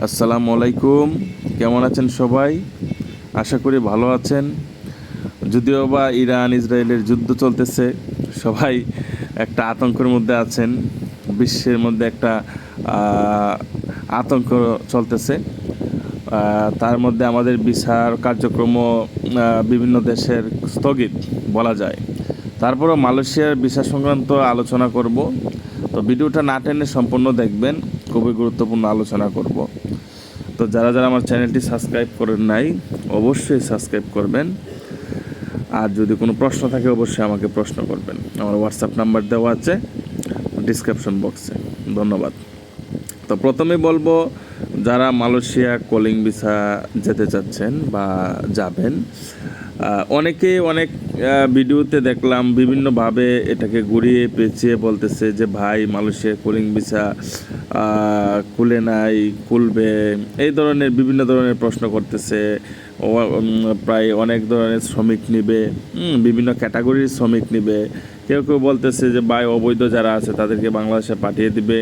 আসসালামু আলাইকুম। কেমন আছেন সবাই? আশা করি ভালো আছেন। যদিও বা ইরান ইসরায়েলের যুদ্ধ চলতেছে, সবাই একটা আতঙ্কের মধ্যে আছেন। বিশ্বের মধ্যে একটা আতঙ্ক চলতেছে। তার মধ্যে আমাদের বিচার কার্যক্রমও বিভিন্ন দেশের স্থগিত বলা যায়। তারপরেও মালয়েশিয়ার ভিসা সংক্রান্ত আলোচনা করব। তো ভিডিওটা না টেনে সম্পূর্ণ দেখবেন, খুবই গুরুত্বপূর্ণ আলোচনা করব। তো যারা যারা আমার চ্যানেলটি সাবস্ক্রাইব করেন নাই, অবশ্যই সাবস্ক্রাইব করবেন। আর যদি কোনো প্রশ্ন থাকে অবশ্যই আমাকে প্রশ্ন করবেন। আমার হোয়াটসঅ্যাপ নাম্বার দেওয়া আছে ডিসক্রিপশন বক্সে। ধন্যবাদ। তো প্রথমে বলবো, যারা মালয়েশিয়া কলিং ভিসা যেতে চাচ্ছেন বা যাবেন, অনেকে অনেক ভিডিওতে দেখলাম বিভিন্নভাবে এটাকে ঘুরিয়ে পেঁচিয়ে বলতেছে যে ভাই মালয়েশিয়া কলিং ভিসা খুলে নাই, খুলবে, এই ধরনের বিভিন্ন ধরনের প্রশ্ন করতেছে। প্রায় অনেক ধরনের শ্রমিক নিবে, বিভিন্ন ক্যাটাগরির শ্রমিক নিবে। কেউ কেউ বলতেছে যে ভাই অবৈধ যারা আছে তাদেরকে বাংলাদেশে পাঠিয়ে দিবে।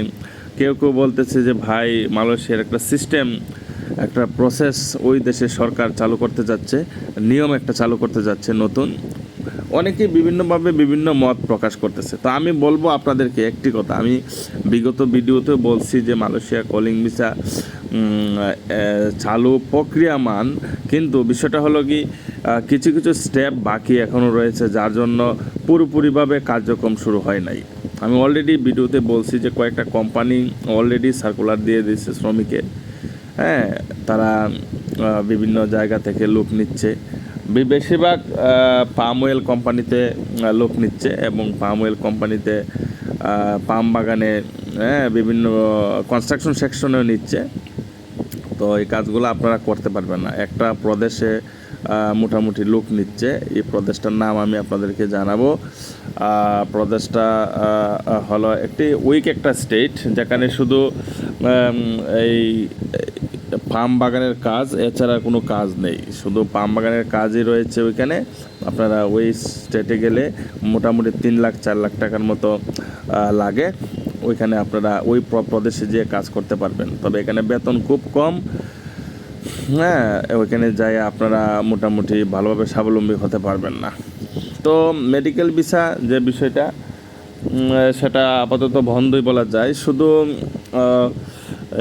কেউ কেউ বলতেছে যে ভাই মালয়েশিয়ার একটা সিস্টেম, একটা প্রসেস ওই দেশের সরকার চালু করতে যাচ্ছে, নিয়ম একটা চালু করতে যাচ্ছে নতুন। অনেকেই বিভিন্নভাবে বিভিন্ন মত প্রকাশ করতেছে। তো আমি বলবো আপনাদেরকে একটি কথা, আমি বিগত ভিডিওতেও বলছি যে মালয়েশিয়া কলিং ভিসা চালু প্রক্রিয়ামান, কিন্তু বিষয়টা হলো কি কিছু কিছু স্টেপ বাকি এখনও রয়েছে, যার জন্য পুরোপুরিভাবে কার্যক্রম শুরু হয় নাই। আমি অলরেডি ভিডিওতে বলছি যে কয়েকটা কোম্পানি অলরেডি সার্কুলার দিয়ে দিয়েছে শ্রমিকের। হ্যাঁ, তারা বিভিন্ন জায়গা থেকে লোক নিচ্ছে। বেশিরভাগ পাম অয়েল কোম্পানিতে লোক নিচ্ছে, এবং পাম অয়েল কোম্পানিতে পাম বাগানে বিভিন্ন কনস্ট্রাকশন সেকশনেও নিচ্ছে। তো এই কাজগুলো আপনারা করতে পারবেন না। একটা প্রদেশে মোটামুটি লোক নিচ্ছে। এই প্রদেশটার নাম আমি আপনাদেরকে জানাবো। প্রদেশটা হলো একটি উইক একটা স্টেট, যেখানে শুধু এই পাম বাগানের কাজ, এছাড়া কোনো কাজ নেই, শুধু পাম বাগানের কাজই রয়েছে ওইখানে। আপনারা ওই স্টেটে গেলে মোটামুটি 3 লাখ 4 লাখ টাকার মতো লাগে। ওইখানে আপনারা ওই প্রদেশে যেয়ে কাজ করতে পারবেন, তবে এখানে বেতন খুব কম। হ্যাঁ, ওইখানে যাই আপনারা মোটামুটি ভালোভাবে স্বাবলম্বী হতে পারবেন না। তো মেডিকেল ভিসা যে বিষয়টা, সেটা আপাতত বন্ধই বলা যায়। শুধু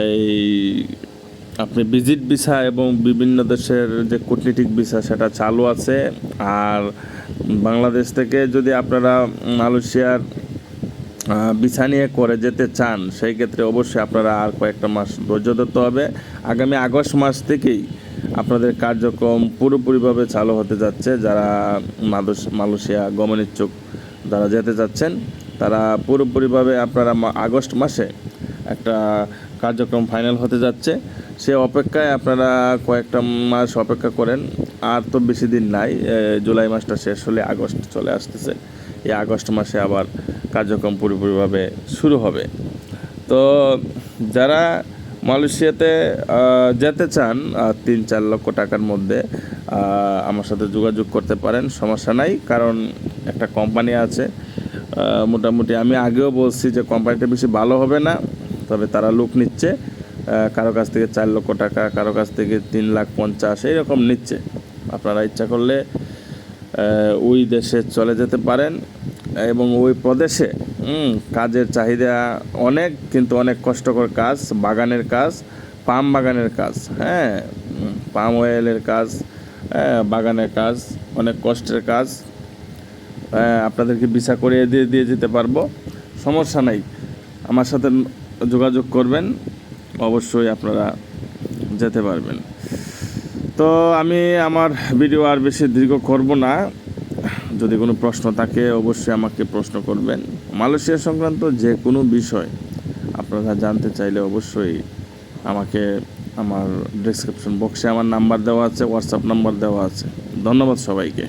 এই আপনি ভিজিট ভিসা এবং বিভিন্ন দেশের যে কূটনীতিক ভিসা সেটা চালু আছে। আর বাংলাদেশ থেকে যদি আপনারা মালয়েশিয়ার ভিসা নিয়ে করে যেতে চান, সেই ক্ষেত্রে অবশ্যই আপনারা আর কয়েকটা মাস ধৈর্য ধরতে হবে। আগামী আগস্ট মাস থেকেই আপনাদের কার্যক্রম পুরোপুরিভাবে চালু হতে যাচ্ছে। যারা মালয়েশিয়া গমনিচ্ছুক যারা যেতে যাচ্ছেন, তারা পুরোপুরিভাবে আপনারা আগস্ট মাসে একটা কার্যক্রম ফাইনাল হতে যাচ্ছে। সে অপেক্ষায় আপনারা কয়েকটা মাস অপেক্ষা করেন। আর তো বেশি দিন নাই, জুলাই মাসটা শেষ হলে আগস্ট চলে আসতেছে। এই আগস্ট মাসে আবার কার্যক্রম পুরোপুরিভাবে শুরু হবে। তো যারা মালয়েশিয়াতে যেতে চান 3-4 লক্ষ টাকার মধ্যে, আমার সাথে যোগাযোগ করতে পারেন, সমস্যা নাই। কারণ একটা কোম্পানি আছে, মোটামুটি আমি আগেও বলছি যে কোম্পানিটা বেশি ভালো হবে না, তবে তারা লোক নিচ্ছে। কারো কাছ থেকে 4 লক্ষ টাকা, কারো কাছ থেকে 3,50,000 এইরকম নিচ্ছে। আপনারা ইচ্ছা করলে ওই দেশে চলে যেতে পারেন, এবং ওই প্রদেশে কাজের চাহিদা অনেক, কিন্তু অনেক কষ্টকর কাজ, বাগানের কাজ, পাম বাগানের কাজ, হ্যাঁ, পাম অয়েলের কাজ, বাগানের কাজ, অনেক কষ্টের কাজ। আপনাদেরকে ভিসা করিয়ে দিয়ে যেতে পারবো, সমস্যা নাই। আমার সাথে যোগাযোগ করবেন, অবশ্যই আপনারা যেতে পারবেন। তো আমি আমার ভিডিও আর বেশি দীর্ঘ করব না। যদি কোনো প্রশ্ন থাকে অবশ্যই আমাকে প্রশ্ন করবেন। মালয়েশিয়া সংক্রান্ত যে কোনো বিষয় আপনারা জানতে চাইলে অবশ্যই আমাকে, আমার ডেসক্রিপশন বক্সে আমার নাম্বার দেওয়া আছে, হোয়াটসঅ্যাপ নাম্বার দেওয়া আছে। ধন্যবাদ সবাইকে।